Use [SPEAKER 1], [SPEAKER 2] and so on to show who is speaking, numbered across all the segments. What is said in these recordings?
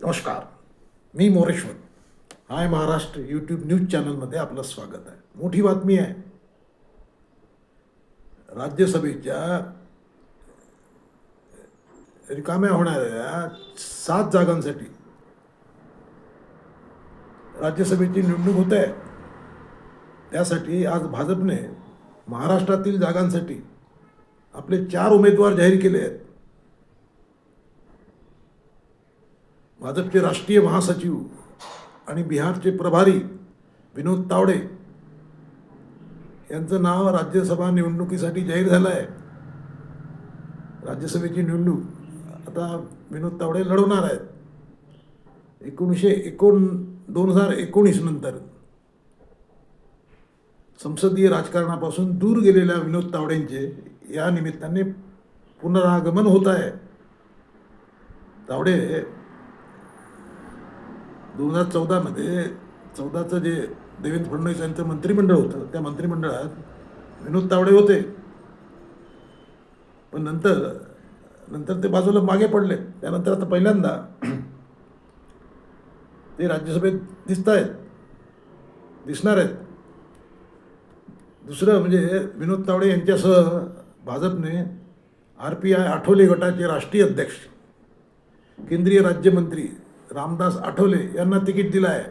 [SPEAKER 1] नमस्कार. मी मोरेश्वर. हाय Maharashtra YouTube news चॅनलमध्ये आपलं स्वागत आहे. मोठी बातमी आहे. राज्यसभेच्या रिकाम्या होणाऱ्या 7 जागांसाठी राज्यसभेची निवडणूक होत आहे. त्यासाठी आज भाजपने महाराष्ट्रातील जागांसाठी आपले 4 उमेदवार जाहीर केले आहेत. भाजपचे राष्ट्रीय महासचिव आणि बिहारचे प्रभारी विनोद तावडे यांचं नाव राज्यसभा निवडणुकीसाठी जाहीर झालं आहे. राज्यसभेची निवडणूक आता विनोद तावडे लढवणार आहेत. 2019 नंतर संसदीय राजकारणापासून दूर गेलेल्या विनोद तावडेंचे या निमित्ताने पुनरागमन होत आहे. तावडे 2014मध्ये 14चं जे देवेंद्र फडणवीस यांचं मंत्रिमंडळ होतं, त्या मंत्रिमंडळात विनोद तावडे होते. पण नंतर ते बाजूला मागे पडले. त्यानंतर आता पहिल्यांदा ते राज्यसभेत दिसणार आहेत. दुसरं म्हणजे विनोद तावडे यांच्यासह भाजपने RPI आठवले गटाचे राष्ट्रीय अध्यक्ष केंद्रीय राज्यमंत्री रामदास आठवले यांना तिकीट दिलं आहे.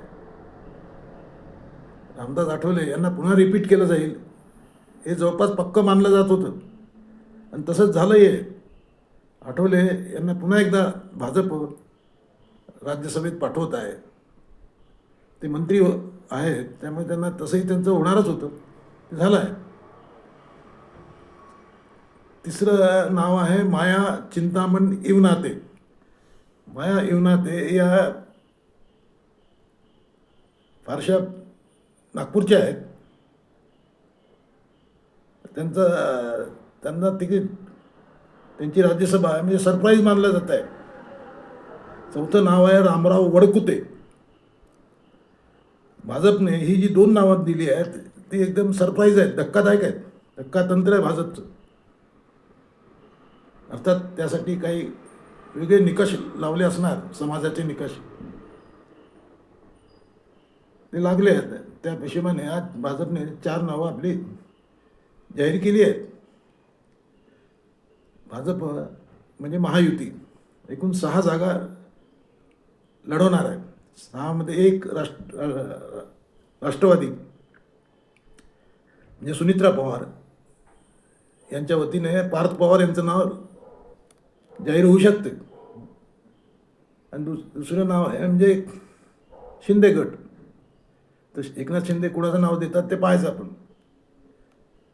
[SPEAKER 1] रामदास आठवले यांना पुन्हा रिपीट केलं जाईल हे जवळपास पक्कं मानलं जात होतं आणि तसंच झालंही आहे. आठवले यांना पुन्हा एकदा भाजप राज्यसभेत पाठवत आहे. ते मंत्री आहेत त्यामुळे त्यांना तसंही त्यांचं होणारच होतं, ते झालं आहे. तिसरं नाव आहे माया चिंतामण इवनाते. माया इवनाते या फारशा नागपूरच्या आहेत. त्यांना तिकीट त्यांची राज्यसभा आहे म्हणजे सरप्राईज मानलं जात आहे. चौथं नाव आहे रामराव वडकुते. भाजपने ही जी 2 नावं दिली आहेत ती एकदम सरप्राईज आहेत, धक्कादायक आहेत. धक्कातंत्र आहे भाजपचं. अर्थात त्यासाठी काही वेगळे निकष लावले असणार, समाजाचे निकष ते लागले आहेत. त्या हिशोबाने आज भाजपने 4 नावं आपली जाहीर केली आहेत. भाजप म्हणजे महायुती एकूण 6 जागा लढवणार आहे. 6मध्ये एक राष्ट्रवादी म्हणजे सुनित्रा पवार यांच्या वतीने पार्थ पवार यांचं नाव जाहीर होऊ शकते. आणि दुसरं नाव आहे म्हणजे शिंदे गट. तर एकनाथ शिंदे कुणाचं नाव देतात ते पाहायचं आपण.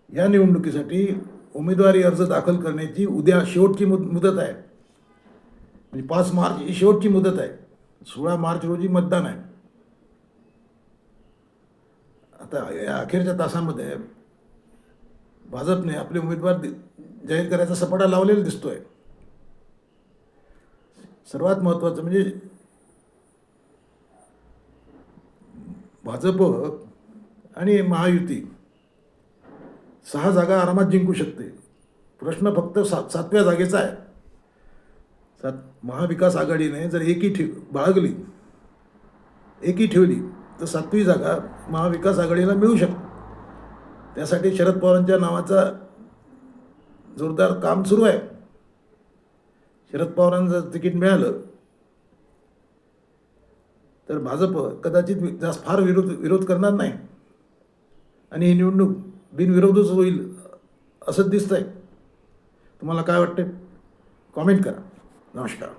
[SPEAKER 1] या निवडणुकीसाठी उमेदवारी अर्ज दाखल करण्याची उद्या शेवटची मुदत आहे. म्हणजे 5 मार्च ही शेवटची मुदत आहे. 16 मार्च रोजी मतदान आहे. आता या अखेरच्या तासामध्ये भाजपने आपले उमेदवार जाहीर करायचा सपाटा लावलेला दिसतोय. सर्वात महत्त्वाचं म्हणजे भाजप आणि महायुती 6 जागा आरामात जिंकू शकते. प्रश्न फक्त 7व्या जागेचा आहे. महाविकास आघाडीने जर एकी ठेवली तर 7वी जागा महाविकास आघाडीला मिळू शकते. त्यासाठी शरद पवारांच्या नावाचा जोरदार काम सुरू आहे. शरद पवारांचं तिकीट मिळालं तर भाजप कदाचित फार विरोध करणार नाही आणि ही निवडणूक बिनविरोधच होईल असं दिसतंय. तुम्हाला काय वाटते? कॉमेंट करा. नमस्कार.